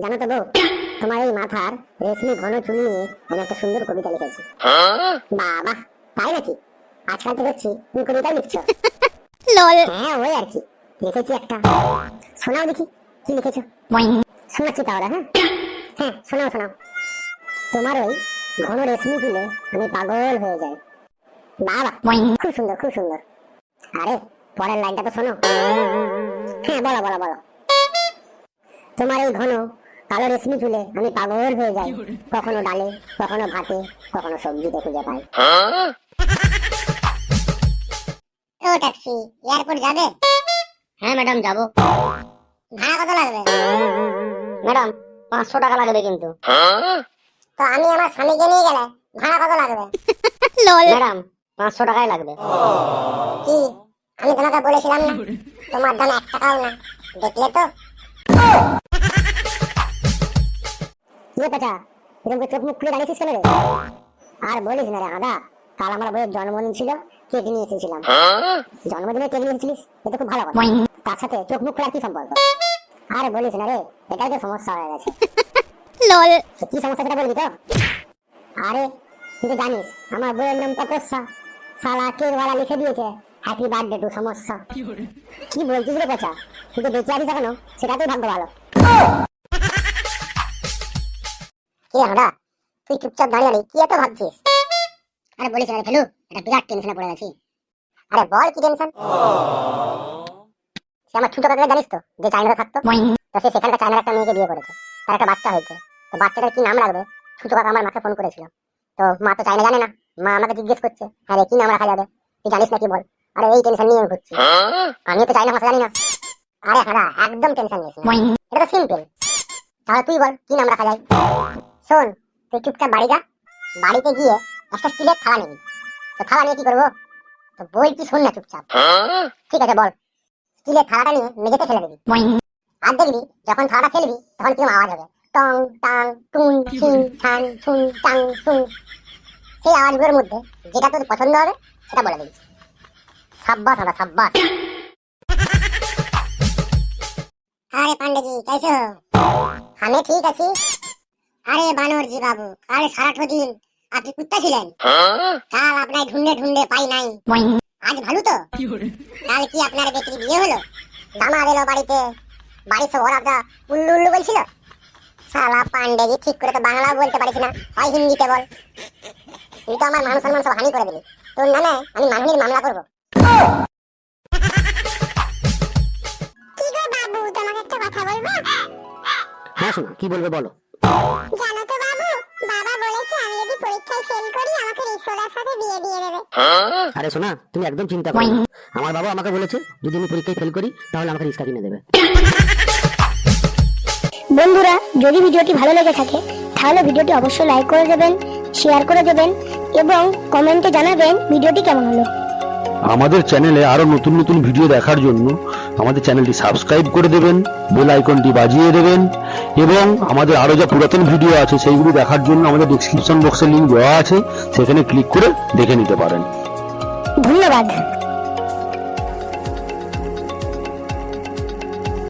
জানো তো বউ, তোমার এই মাথার রেশমি ঘন চুল নিয়ে আমি একটা সুন্দর কবিতা লিখেছি। বাবা, তাই নাকি? আজকাল তো দেখছি তুমি কবিতা লিখছো। লল। হ্যাঁ ওই আর কি, লিখেছি একটা। শোনাও দেখি কি লিখেছো। শোনাচ্ছি তাহলে। হ্যাঁ হ্যাঁ, শোনাও শোনাও। তোমার ওই ঘন রেশমি চুলে আমি পাগল হয়ে যাই। বাবা, খুব সুন্দর খুব সুন্দর। আরে পরের লাইনটা তো শোনো। হ্যাঁ বলো বলো বলো। তোমার এই ঘন কালো রেশমি চুলে আমি পাগল হয়ে যাই, কখনো ডালে, কখনো ভাতে, কখনো সবজিতে খুঁজে পাই। ও ট্যাক্সি, এয়ারপোর্ট যাবে? হ্যাঁ ম্যাডাম যাবো। ভাড়া কত লাগবে? ম্যাডাম 500 টাকা লাগবে কিন্তু। তো আমি আমার স্বামীকে নিয়ে গেলে ভাড়া কত লাগবে? লল। ম্যাডাম 500 টাকাই লাগবে। কি আমি তোমাকে বলেছিলাম না তোমার দাম 1 টাকাও না? দেখলে তো। ইয়ে পেটা, এরকম চোখ মুখ খুলে দাঁড়িয়েছিস কেন রে? আর বলিস না রে আদা, কাল আমার বইয়ের জন্মদিন ছিল, কেক নিয়ে এসেছিলাম। জন্মদিনে কেক নিয়ে এসেছিলিস, এটা খুব ভালো কথা। তার সাথে চোখ মুখ খোলার কি সম্পর্ক? আর বলিস না রে, এটাই তো সমস্যা হয়ে গেছে। লল। কি সমস্যা সেটা বলবি তো? আরে তুই তো জানিস আমার বইয়ের নাম তপস্যা, সালা কেকওয়ালা লিখে দিয়েছে হ্যাপি বার্থডে টু সমস্যা। কি বলছিস রে পেঁচা, তুই তো বেঁচে আছিস এখনো, সেটাতেই ভাগ্য ভালো। কি হাঁদা, তুই চুপচাপ দাঁড়িয়ে আলি, কি এত ভাবছিস? আরে বলিস না রে ফেলু, এটা বিরাট টেনশনে পড়ে গেছি। আরে বল কি টেনশন? সে আমার ছোট কাকাকে জানিস তো, যে চাইনাতে থাকতো, তো সে সেখানকার চাইনার একটা মেয়েকে বিয়ে করেছে, তার একটা বাচ্চা হয়েছে। তো বাচ্চাটার কি নাম রাখবে, ছোট কাকা আমার মাকে ফোন করেছিল। তো মা তো চাইনা জানে না, মা আমাকে জিজ্ঞেস করছে হ্যাঁ রে কি নাম রাখা যাবে, তুই জানিস না কি বল। আরে এই টেনশন নিয়ে আমি ঘুরছি, আমিও তো চাইনা ভাষা জানি না। আরে হাঁদা একদম টেনশন নিস না, এটা তো সিম্পল। তাহলে তুই বল কি নাম রাখা যায়। শোন, তুই চুপচাপ বাড়ি যা, বাড়িতে গিয়ে একটা স্টিলের থালা নিবি। তো থালা নিয়ে কি করবো? তো বলছি শোন না চুপচাপ। ঠিক আছে বল। স্টিলের থালাটা নিয়ে মেঝেতে ফেলে দিবি, আর দেখবি যখন থালাটা ফেলবি তখন কিরকম আওয়াজ হবে, টং টাং টুন ছিন ছান ছুন টাং ছুন। সেই আওয়াজগুলোর মধ্যে যেটা তোর পছন্দ হবে সেটা বলে দিবি। সাব্বাস হাঁদা সাব্বাস। আরে পান্ডেজি कैसे हो? আমি ঠিক আছি। আরে বানরজি বাবু, আরে সারাটা দিন আপনি কুত্তা ছিলেন, কাল আপনার ঢুন্ডে ঢুন্ডে পাই নাই, আজ ভালো তো? কাল কি আপনার বেটির বিয়ে হলো? দামাদ এলো বাড়িতে, বাড়ি সব ওরা উল্লু উল্লু বলছিল। শালা পান্ডেজি ঠিক করে তো বাংলা বলতে পারিস না, হয় হিন্দিতে বল। তুই তো আমার মান সম্মান সব হানি করে দিলি, তোর নামে আমি মানহানির মামলা করবো। কি গো বাবু, তোমাকে একটা কথা বলবো? হ্যাঁ শোনা, কি বলবে বলো। জানো তো বাবু, বাবা বলেছে আমি যদি পরীক্ষায় ফেল করি আমাকে রিসোদার সাথে বিয়ে দিয়ে দেবে। আরে শোনা, তুমি একদম চিন্তা করো না, আমার বাবা আমাকে বলেছে যদি আমি পরীক্ষায় ফেল করি তাহলে আমাকে রিক্সা কিনে দেবে। বন্ধুরা, যদি ভিডিওটি ভালো লেগে থাকে তাহলে ভিডিওটি অবশ্যই লাইক করে দেবেন, শেয়ার করে দেবেন এবং কমেন্টে জানাবেন ভিডিওটি কেমন হলো। আমাদের চ্যানেলে আরো নতুন নতুন ভিডিও দেখার জন্য আমাদের চ্যানেলটি সাবস্ক্রাইব করে দেবেন, বেল আইকনটি বাজিয়ে দেবেন এবং আমাদের আরো যা পুরাতন ভিডিও আছে সেইগুলো দেখার জন্য আমাদের ডেসক্রিপশন বক্সে লিংক দেওয়া আছে, সেখানে ক্লিক করে দেখে নিতে পারেন। ধন্যবাদ।